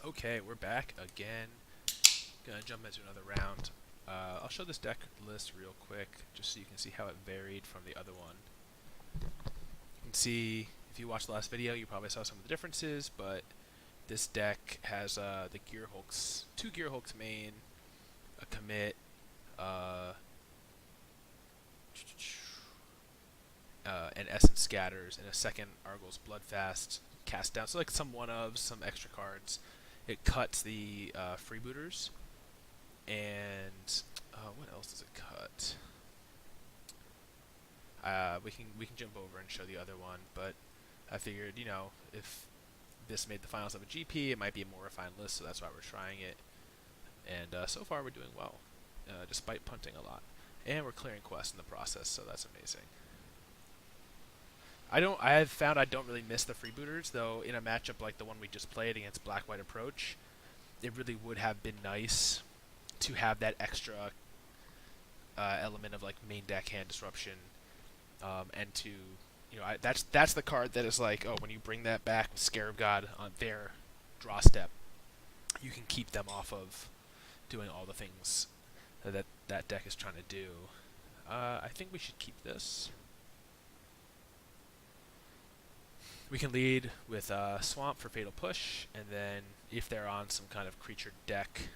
Okay, we're back again. Gonna jump into another round. I'll show this deck list real quick, just so you can see how it varied from the other one. You can see, if you watched the last video, you probably saw some of the differences, but this deck has the Gearhulks, 2 Gearhulks main, a commit, an Essence Scatters, and a second Argos Bloodfast cast down. So like some one-ofs, some extra cards. It cuts the freebooters, and what else does it cut? We can jump over and show the other one, but I figured, you know, if this made the finals of a GP, it might be a more refined list, so that's why we're trying it. And so far we're doing well, despite punting a lot, and we're clearing quests in the process, so that's amazing. I have found I don't really miss the freebooters, though. In a matchup like the one we just played against Black-White Approach, it really would have been nice to have that extra element of like main deck hand disruption, and to, you know, that's the card that is like, oh, when you bring that back with Scarab God on their draw step, you can keep them off of doing all the things that deck is trying to do. I think we should keep this. We can lead with Swamp for Fatal Push, and then if they're on some kind of creature deck,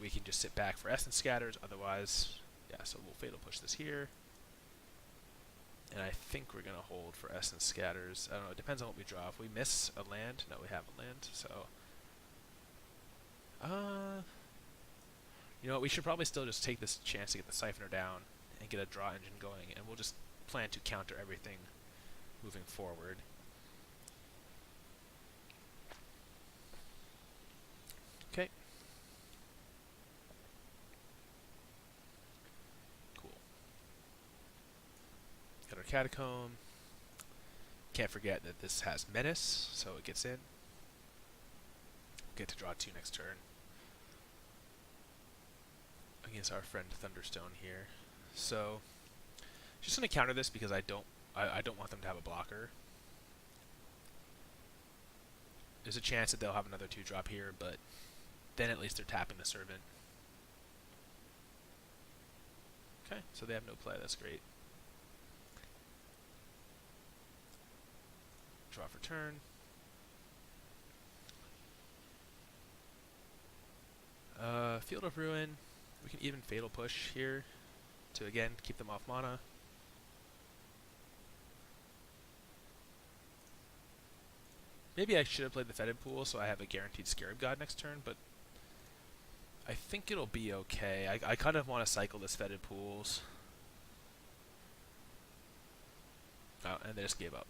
we can just sit back for Essence Scatters. Otherwise, yeah, so we'll Fatal Push this here. And I think we're going to hold for Essence Scatters. I don't know, it depends on what we draw. If we miss a land, no, we have a land, so... you know what, we should probably still just take this chance to get the Siphoner down and get a draw engine going, and we'll just plan to counter everything moving forward. Okay. Cool. Got our Catacomb. Can't forget that this has Menace, so it gets in. We'll get to draw 2 next turn against our friend Thunderstone here. So, just gonna counter this because I don't want them to have a blocker. There's a chance that they'll have another 2-drop here, but then at least they're tapping the Servant. Okay, so they have no play, that's great. Draw for turn. Field of Ruin. We can even Fatal Push here to, again, keep them off mana. Maybe I should have played the Fetid Pool so I have a guaranteed Scarab God next turn, but I think it'll be okay. I kind of want to cycle this Fetid Pools. Oh, and they just gave up.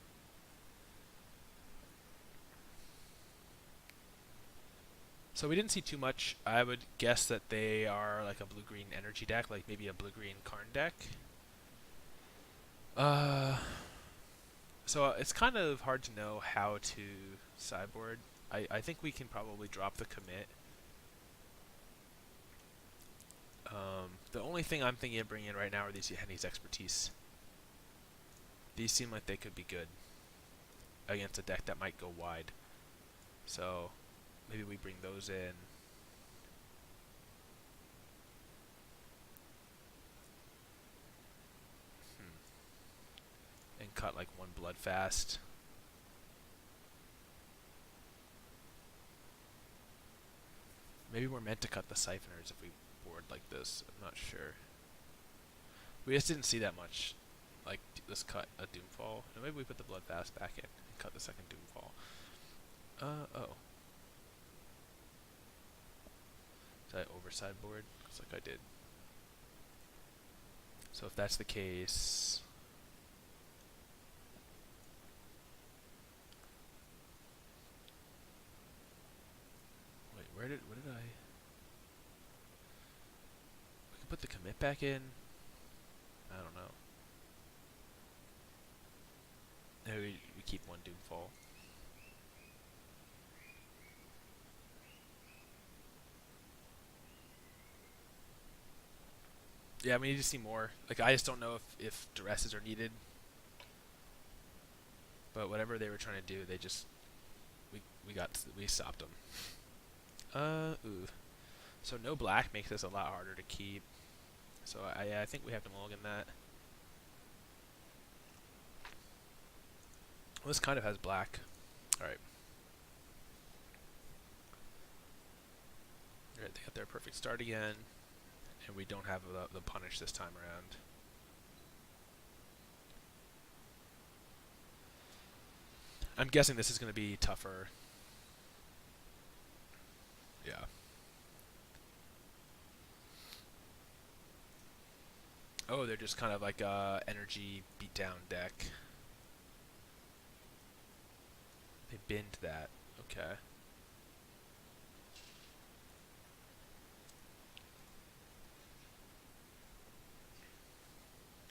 So we didn't see too much. I would guess that they are like a blue-green energy deck, like maybe a blue-green Karn deck. So it's kind of hard to know how to sideboard. I think we can probably drop the commit. The only thing I'm thinking of bringing in right now are these Henny's Expertise. These seem like they could be good against a deck that might go wide. So maybe we bring those in. And cut like 1 Bloodfast. Maybe we're meant to cut the Siphoners if we board like this. I'm not sure. We just didn't see that much. Like, let's cut a Doomfall. No, maybe we put the Bloodfast back in and cut the second Doomfall. Oh. Did I oversideboard? Looks like I did. So if that's the case... Wait, what did I... We can put the commit back in? I don't know. Maybe we keep 1 Doomfall. Yeah, we need to see more. Like, I just don't know if duresses are needed. But whatever they were trying to do, they just... We stopped them. Ooh. So no black makes this a lot harder to keep. So I think we have to mulligan that. Well, this kind of has black. Alright. Alright, they got their perfect start again. And we don't have the punish this time around. I'm guessing this is going to be tougher. Yeah. Oh, they're just kind of like a energy beatdown deck. They binned that. Okay.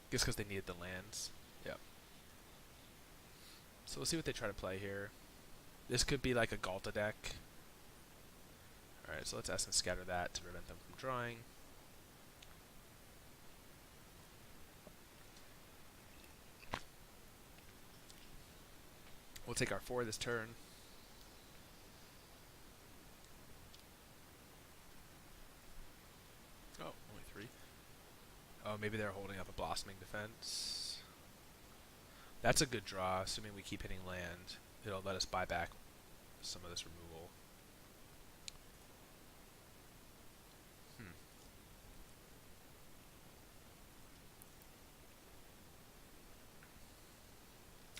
Guess because they needed the lands. Yep. So we'll see what they try to play here. This could be like a Galta deck. Alright, so let's Essence Scatter that to prevent them from drawing. We'll take our 4 this turn. Oh, only 3. Oh, maybe they're holding up a Blossoming Defense. That's a good draw, assuming we keep hitting land. It'll let us buy back some of this removal.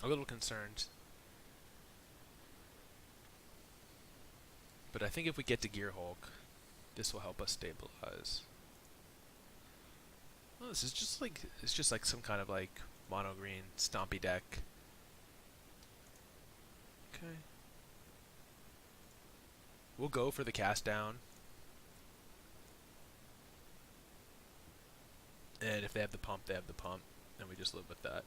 A little concerned. But I think if we get to Gear Hulk, this will help us stabilize. Well, this is just like, it's just like some kind of like mono green stompy deck. Okay. We'll go for the cast down. And if they have the pump, they have the pump. And we just live with that.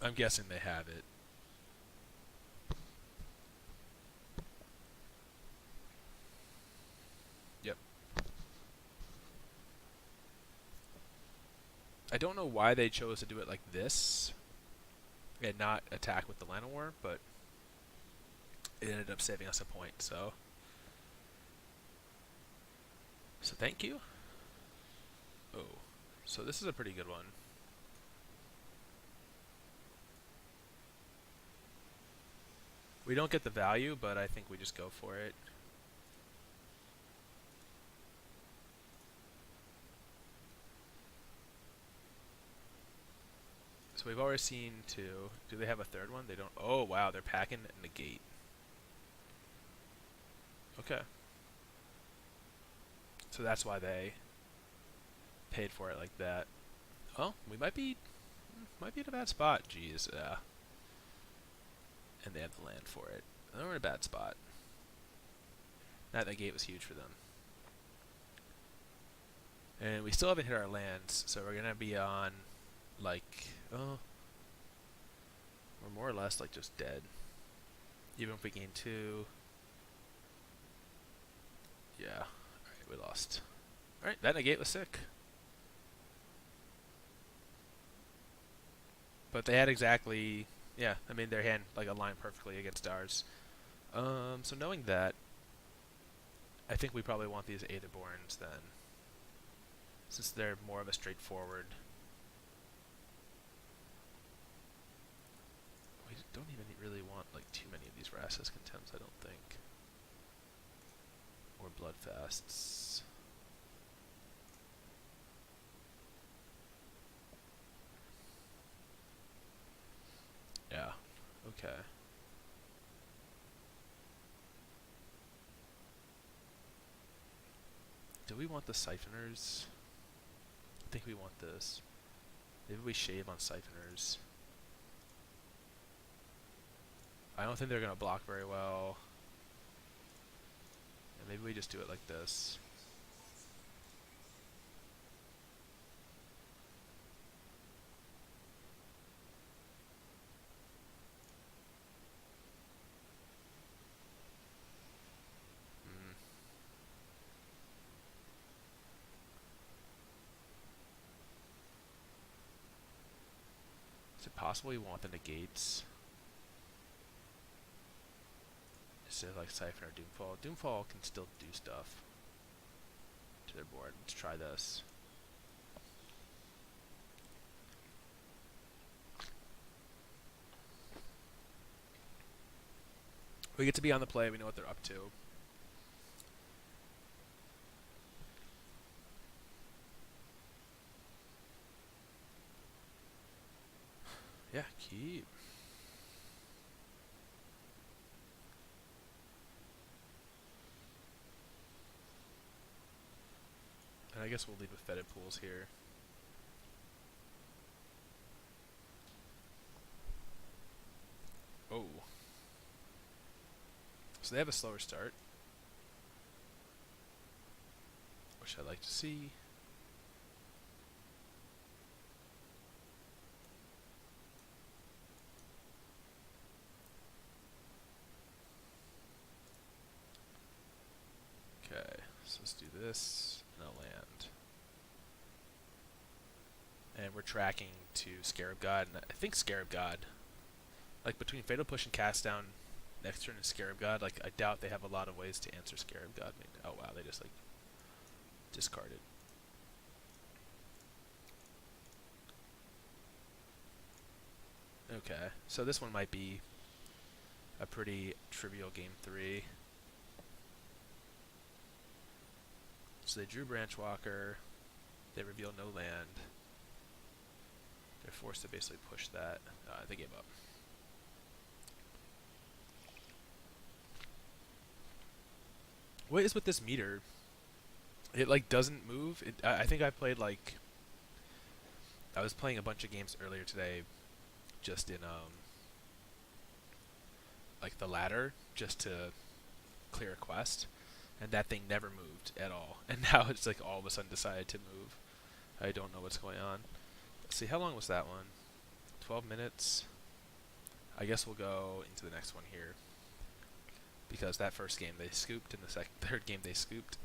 I'm guessing they have it. Yep. I don't know why they chose to do it like this and not attack with the Llanowar, but it ended up saving us a point, so thank you. Oh, so this is a pretty good one. We don't get the value, but I think we just go for it. So we've already seen 2. Do they have a third one? They don't. Oh, wow, they're packing negate. Okay. So that's why they paid for it like that. Oh, we might be in a bad spot. Jeez. And they have the land for it. They're in a bad spot. That negate was huge for them. And we still haven't hit our lands, so we're gonna be on, like, oh, we're more or less like just dead. Even if we gain 2. Yeah. Alright, we lost. Alright, that negate was sick. But they had exactly, yeah, I mean, their hand, like, aligned perfectly against ours. So knowing that, I think we probably want these Aetherborns then. Since they're more of a straightforward. We don't even really want, like, too many of these Rassus Contempts, I don't think. Or Bloodfasts. Yeah. Okay. Do we want the Siphoners? I think we want this. Maybe we shave on Siphoners. I don't think they're going to block very well. And maybe we just do it like this. Is it possible we want the negates instead of like Siphon or Doomfall? Doomfall can still do stuff to their board. Let's try this. We get to be on the play. We know what they're up to. Yeah, keep. And I guess we'll lead with fetid pools here. Oh. So they have a slower start, which I'd like to see. Okay, so let's do this and a land. And we're tracking to Scarab God, and I think Scarab God, like between Fatal Push and Cast Down next turn and Scarab God, like I doubt they have a lot of ways to answer Scarab God. Maybe, oh wow, they just like discarded. Okay, so this one might be a pretty trivial game 3. So they drew Branchwalker, they reveal no land. They're forced to basically push that. They gave up. What is with this meter? It like doesn't move. I think I played like I was playing a bunch of games earlier today, just in like the ladder, just to clear a quest, and that thing never moved at all. And now it's like all of a sudden decided to move. I don't know what's going on. Let's see, how long was that one? 12 minutes. I guess we'll go into the next one here, because that first game they scooped, and the third game they scooped.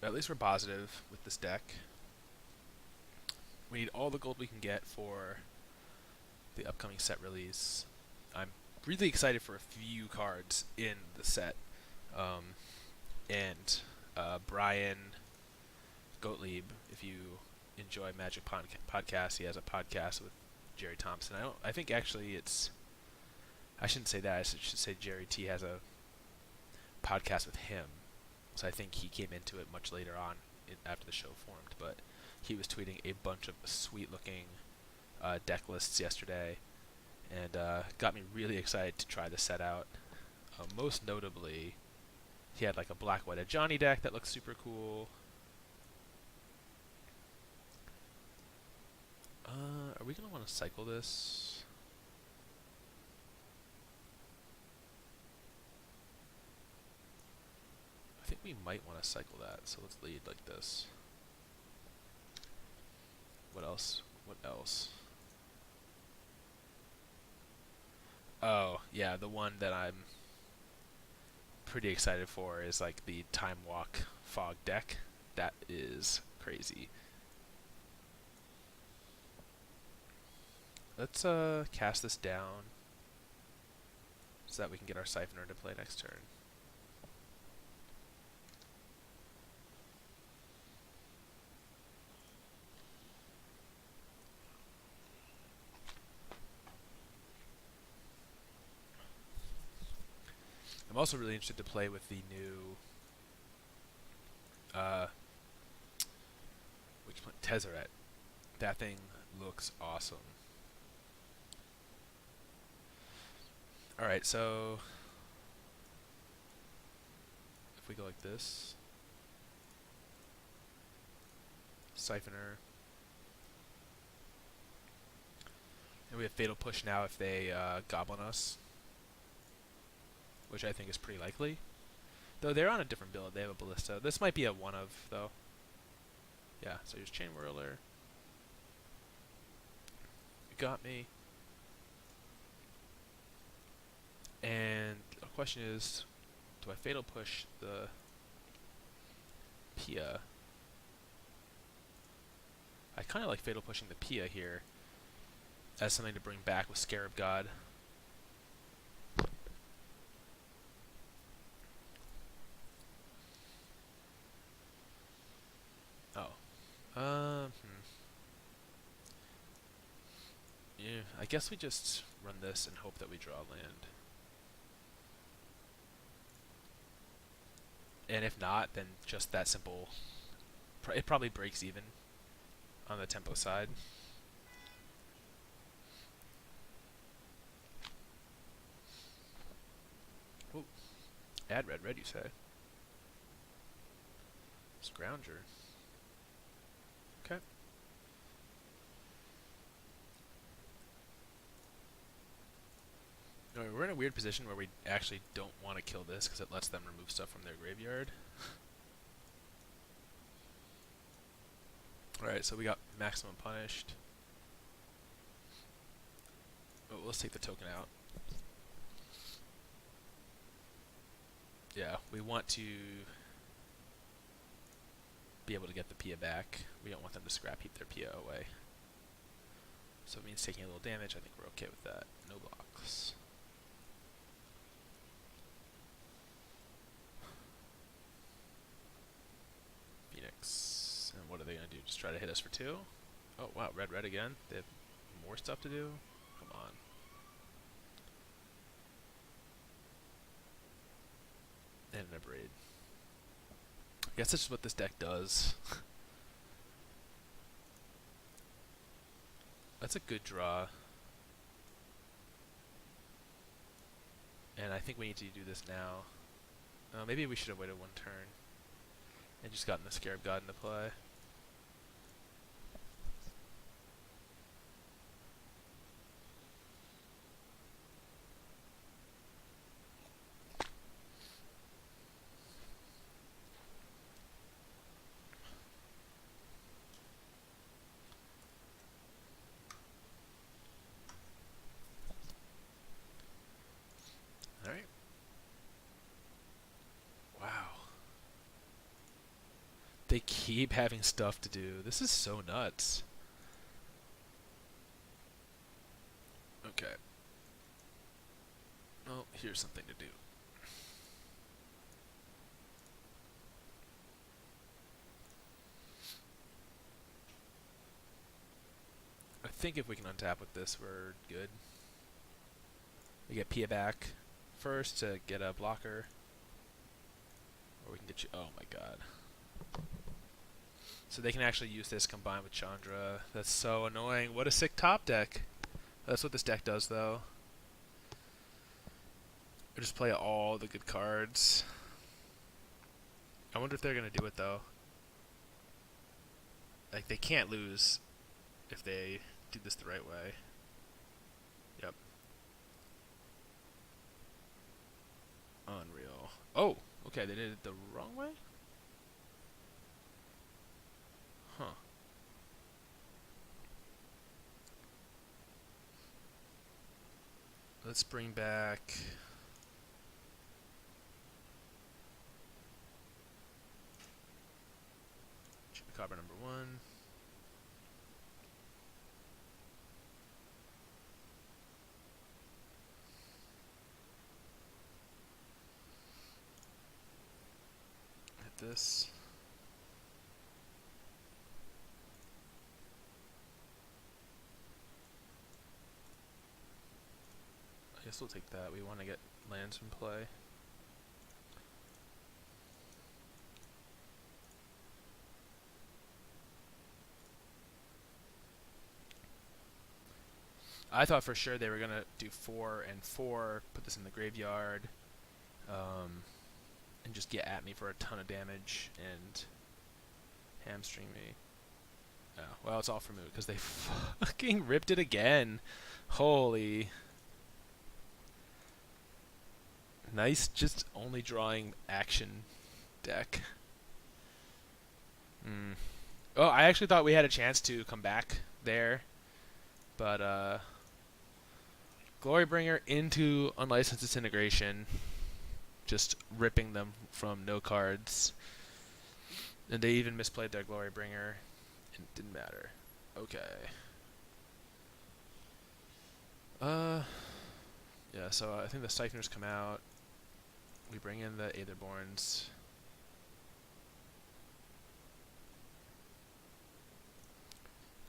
But at least we're positive with this deck. We need all the gold we can get for the upcoming set release. I'm really excited for a few cards in the set. And Brian Gottlieb, if you enjoy Magic Podcast, he has a podcast with Jerry Thompson. I think actually I shouldn't say that. I should say Jerry T has a podcast with him. So I think he came into it much later on after the show formed. But he was tweeting a bunch of sweet-looking deck lists yesterday, and got me really excited to try the set out. Most notably, he had like a Black White Johnny deck that looks super cool. Are we going to want to cycle this? I think we might want to cycle that, so let's lead like this. What else? What else? Oh, yeah, the one that I'm pretty excited for is like the Time Walk Fog deck. That is crazy. Let's cast this down so that we can get our Siphoner to play next turn. I'm also really interested to play with the new Tezzeret. That thing looks awesome. Alright, so if we go like this, Siphoner, and we have Fatal Push now if they Goblin us, which I think is pretty likely. Though they're on a different build, they have a Ballista. This might be a one of, though. Yeah, so here's Chainwhirler. You got me. And the question is, do I Fatal Push the Pia? I kind of like Fatal Pushing the Pia here as something to bring back with Scarab God. Oh. Yeah, I guess we just run this and hope that we draw land. And if not, then just that simple. It probably breaks even on the tempo side. Ooh. Add red, red, you say? Scrounger. Okay. No, we're in a weird position where we actually don't want to kill this because it lets them remove stuff from their graveyard. Alright, so we got maximum punished. Oh, let's take the token out. Yeah, we want to be able to get the Pia back. We don't want them to scrap heap their Pia away. So it means taking a little damage. I think we're okay with that. No blocks. Phoenix. And what are they going to do? Just try to hit us for 2? Oh, wow. Red, red again. They have more stuff to do? Come on. And a braid. I guess that's just what this deck does. That's a good draw. And I think we need to do this now. Maybe we should have waited one turn and just gotten the Scarab God into play. Alright. Wow. They keep having stuff to do. This is so nuts. Okay. Well, here's something to do. I think if we can untap with this, we're good. We get Pia back first to get a blocker. Or we can get you... Oh my god. So they can actually use this combined with Chandra. That's so annoying. What a sick top deck. That's what this deck does, though. Or just play all the good cards. I wonder if they're going to do it, though. Like, they can't lose if they do this the right way. Yep. Unreal. Oh! Okay, they did it the wrong way? Huh. Let's bring back... Chupacabra number 1. Hit this. I guess we'll take that. We want to get lands in play. I thought for sure they were going to do 4 and 4, put this in the graveyard, and just get at me for a ton of damage and hamstring me. Oh, well, it's all for moot because they fucking ripped it again. Holy. Nice, just only drawing action deck. Oh, I actually thought we had a chance to come back there, but Glorybringer into Unlicensed Disintegration, just ripping them from no cards. And they even misplayed their Glorybringer, and it didn't matter. Okay. Yeah, so I think the Siphoners come out. We bring in the Aetherborns.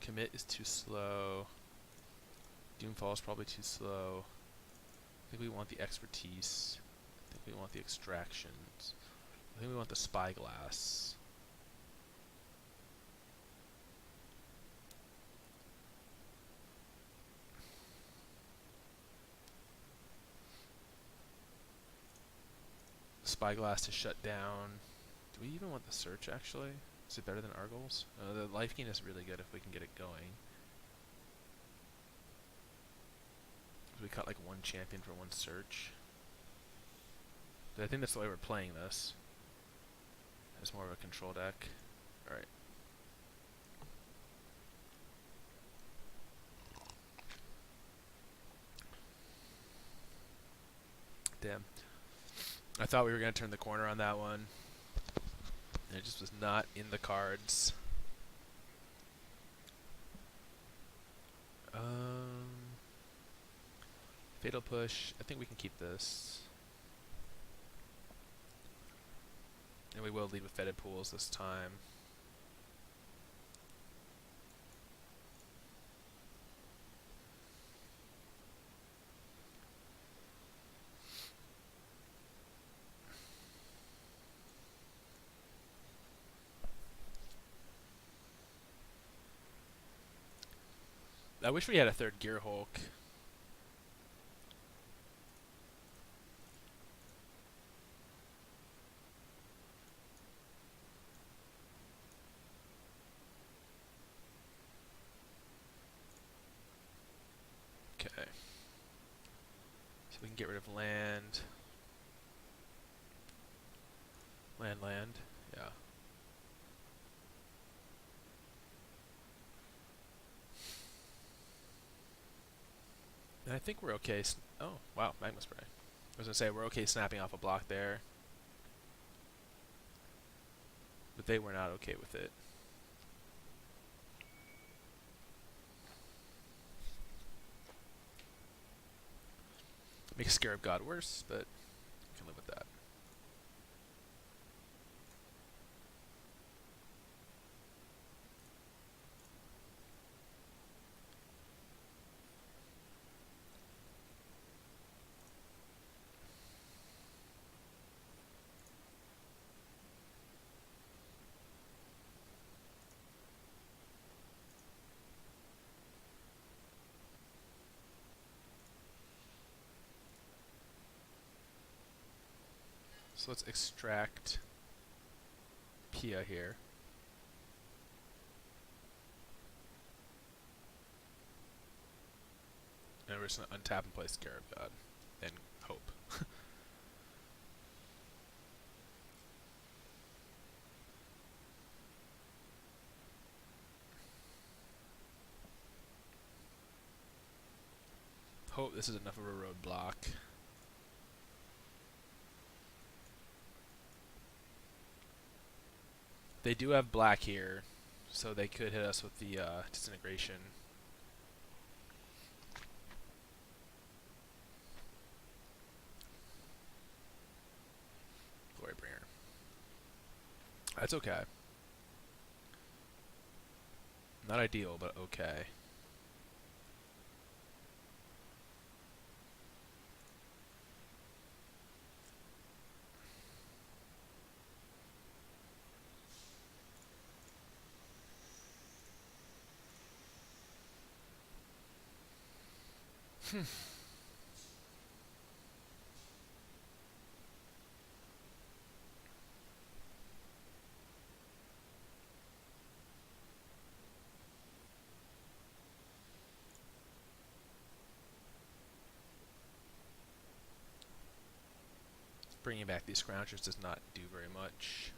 Commit is too slow. Doomfall is probably too slow. I think we want the expertise. I think we want the extractions. I think we want the spyglass. Spyglass to shut down. Do we even want the search, actually? Is it better than Argles? The life gain is really good if we can get it going. We cut like one champion for one search. But I think that's the way we're playing this. It's more of a control deck. Alright. Damn. I thought we were going to turn the corner on that one. And it just was not in the cards. Fatal Push. I think we can keep this. And we will lead with Fetid Pools this time. I wish we had a third Gear Hulk. Okay. So we can get rid of land. Land. Yeah. And I think we're okay. Oh, wow, Magma Spray. I was going to say, we're okay snapping off a block there. But they were not okay with it. Makes Scarab God worse, but I can live with that. So let's extract Pia here. And we're just going to untap and play Scarab God. And hope. Hope this is enough of a roadblock. They do have black here, so they could hit us with the disintegration. Glorybringer. That's okay. Not ideal, but okay. Bringing back these scroungers does not do very much.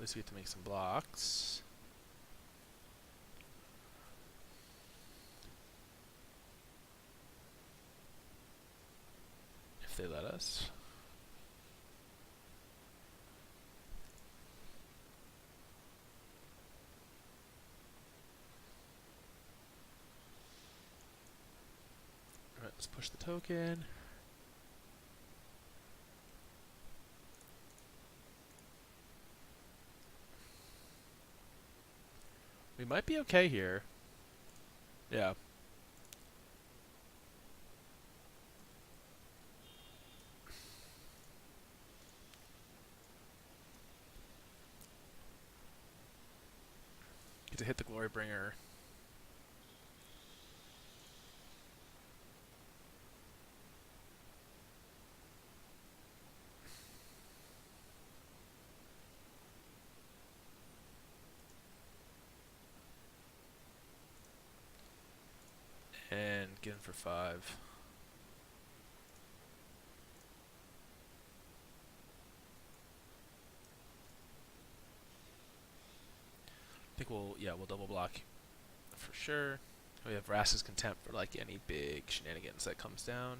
At least we get to make some blocks. If they let us. Alright, let's push the token. We might be okay here. Yeah. Get to hit the Glory Bringer. And get in for 5. I think we'll double block for sure. We have Vraska's Contempt for like any big shenanigans that comes down.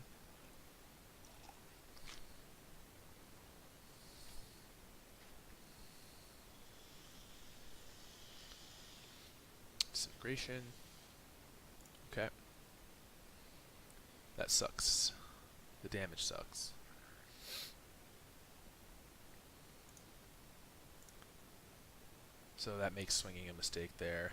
Disintegration. Okay. That sucks. The damage sucks. So that makes swinging a mistake there.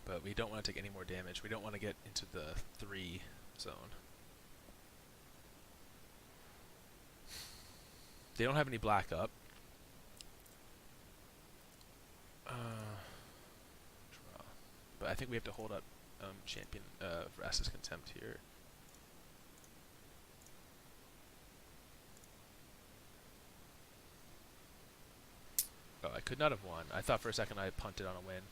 But we don't want to take any more damage. We don't want to get into the 3 zone. They don't have any black up. Draw. But I think we have to hold up champion Vraska's Contempt here. Oh, I could not have won. I thought for a second I punted on a win.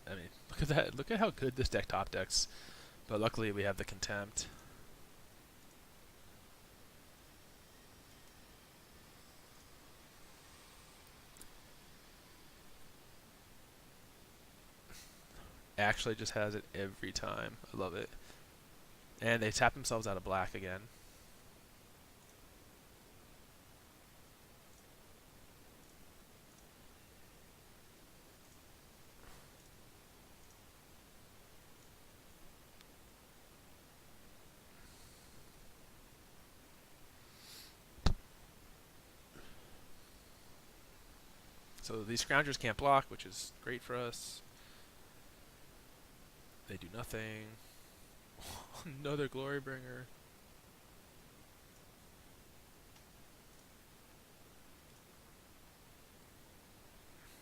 I mean, look at that. Look at how good this deck top decks. But luckily we have the Contempt. Actually just has it every time. I love it. And they tap themselves out of black again. So these Scroungers can't block, which is great for us. They do nothing. Another Glory Bringer.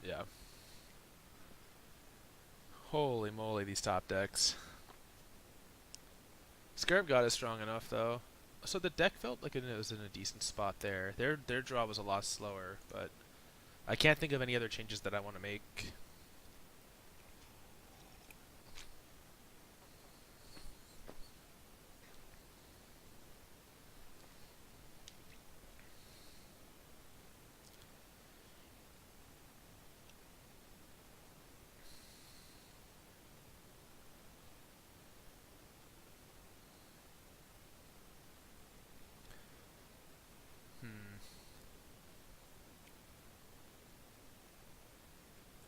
Yeah. Holy moly, these top decks. Scarab God is strong enough, though. So the deck felt like it was in a decent spot there. Their draw was a lot slower, but I can't think of any other changes that I want to make.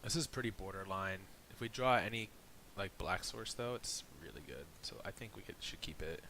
This is pretty borderline. If we draw any like black source though, it's really good. So I think we should keep it.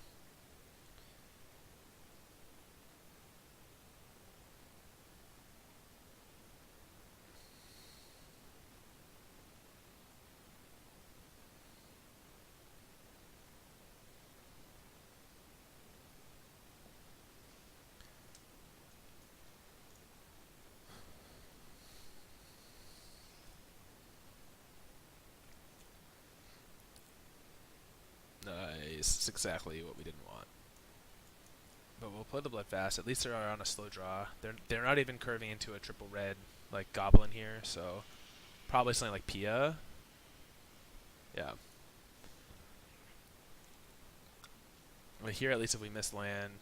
Nice. It's exactly what we didn't want. But we'll play the blood fast. At least they're on a slow draw. They're not even curving into a triple red like Goblin here, so Probably something like Pia. Yeah. But here, at least if we miss land,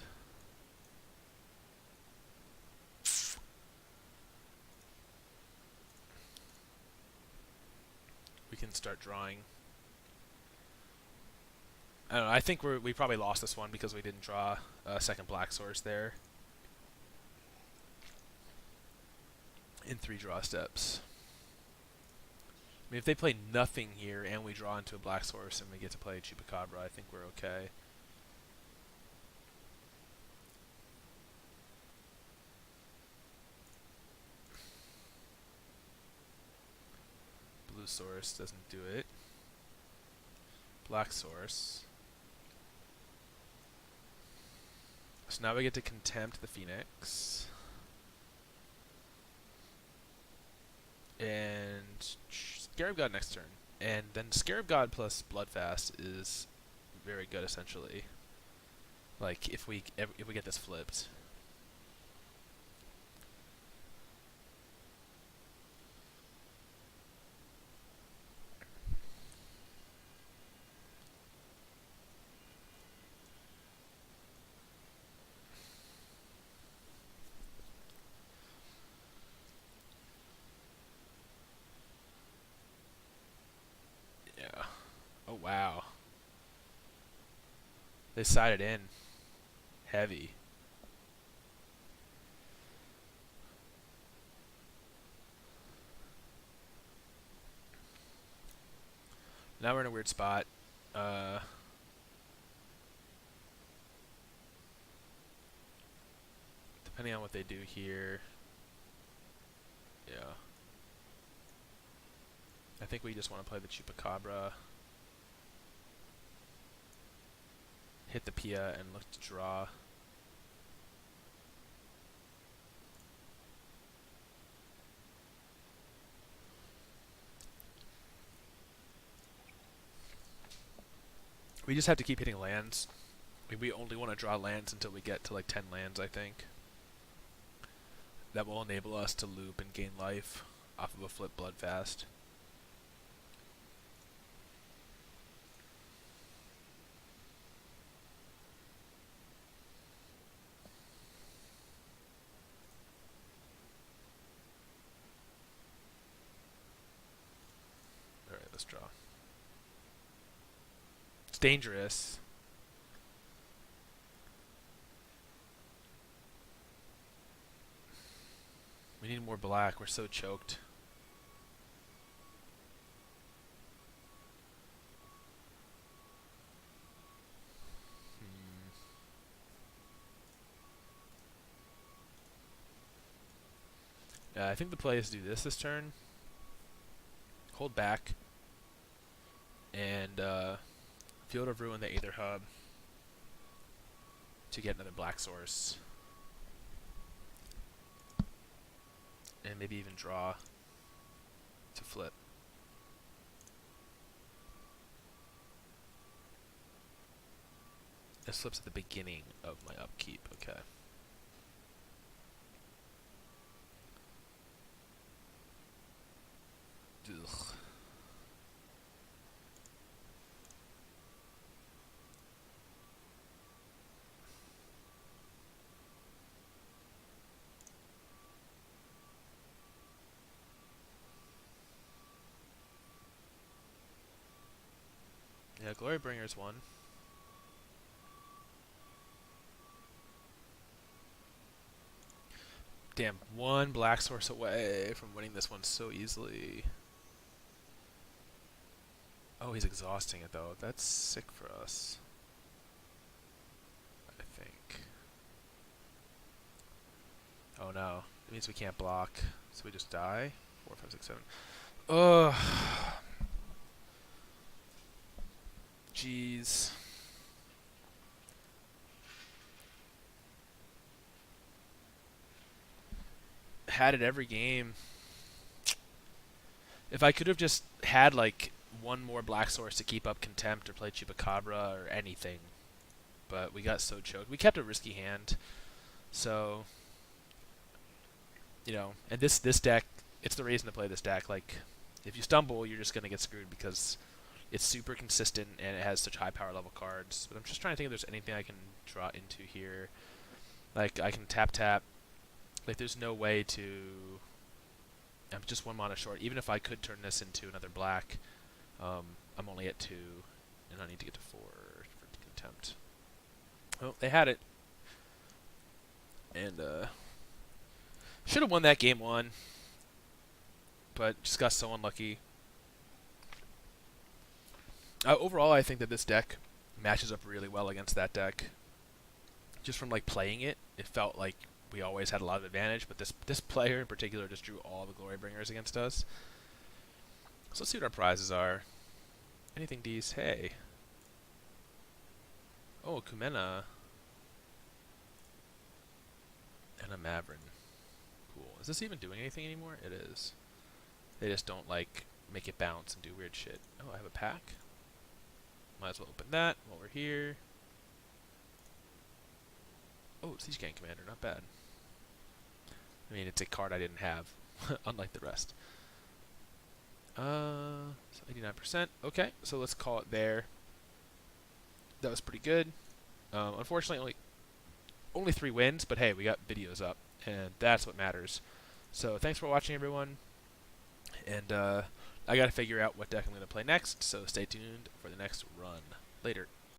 we can start drawing. I don't know. I think we probably lost this one because we didn't draw a second black source there in 3 draw steps. I mean, if they play nothing here and we draw into a black source and we get to play Chupacabra, I think we're okay. Blue source doesn't do it. Black source. So now we get to Contempt the Phoenix. And Scarab God next turn. And then Scarab God plus Bloodfast is very good, essentially. Like, if we get this flipped. Yeah. Oh, wow. They sided in. Heavy. Now we're in a weird spot. Depending on what they do here. Yeah. I think we just want to play the Chupacabra. Hit the Pia and look to draw. We just have to keep hitting lands. We only want to draw lands until we get to like 10 lands, I think. That will enable us to loop and gain life off of a flip Bloodfast. Alright, let's draw. It's dangerous. We need more black. We're so choked. I think the play is to do this turn. Hold back. And Field of Ruin the Aether Hub to get another black source. And maybe even draw to flip. This flips at the beginning of my upkeep. Okay. Ugh. Yeah, Glorybringer's one. Damn, one black source away from winning this one so easily. Oh, he's exhausting it though. That's sick for us. I think. Oh no. It means we can't block. So we just die? 4, 5, 6, 7. Ugh. Jeez. Had it every game. If I could have just had like one more black source to keep up Contempt or play Chupacabra or anything. But we got so choked. We kept a risky hand. So, you know, and this deck, it's the reason to play this deck. Like, If you stumble, you're just gonna get screwed because it's super consistent and it has such high power level cards. But I'm just trying to think if there's anything I can draw into here. Like I can tap. Like there's no way to. I'm just 1 mana short. Even if I could turn this into another black, I'm only at 2, and I need to get to 4 for contempt. Oh, they had it, and should have won that game 1, but just got so unlucky. Overall, I think that this deck matches up really well against that deck. Just from like playing it, it felt like we always had a lot of advantage, but this player in particular just drew all the glory bringers against us. So let's see what our prizes are. Anything D's? Hey. Oh, Kumena. And a Mavrin. Cool. Is this even doing anything anymore? It is. They just don't like make it bounce and do weird shit. Oh, I have a pack. Might as well open that while we're here. Oh, Siege Gang Commander, not bad. I mean, it's a card I didn't have, unlike the rest. 89%. Okay, so let's call it there. That was pretty good. Unfortunately, only 3 wins, but hey, we got videos up, and that's what matters. So thanks for watching, everyone. And I got to figure out what deck I'm going to play next, so stay tuned for the next run. Later.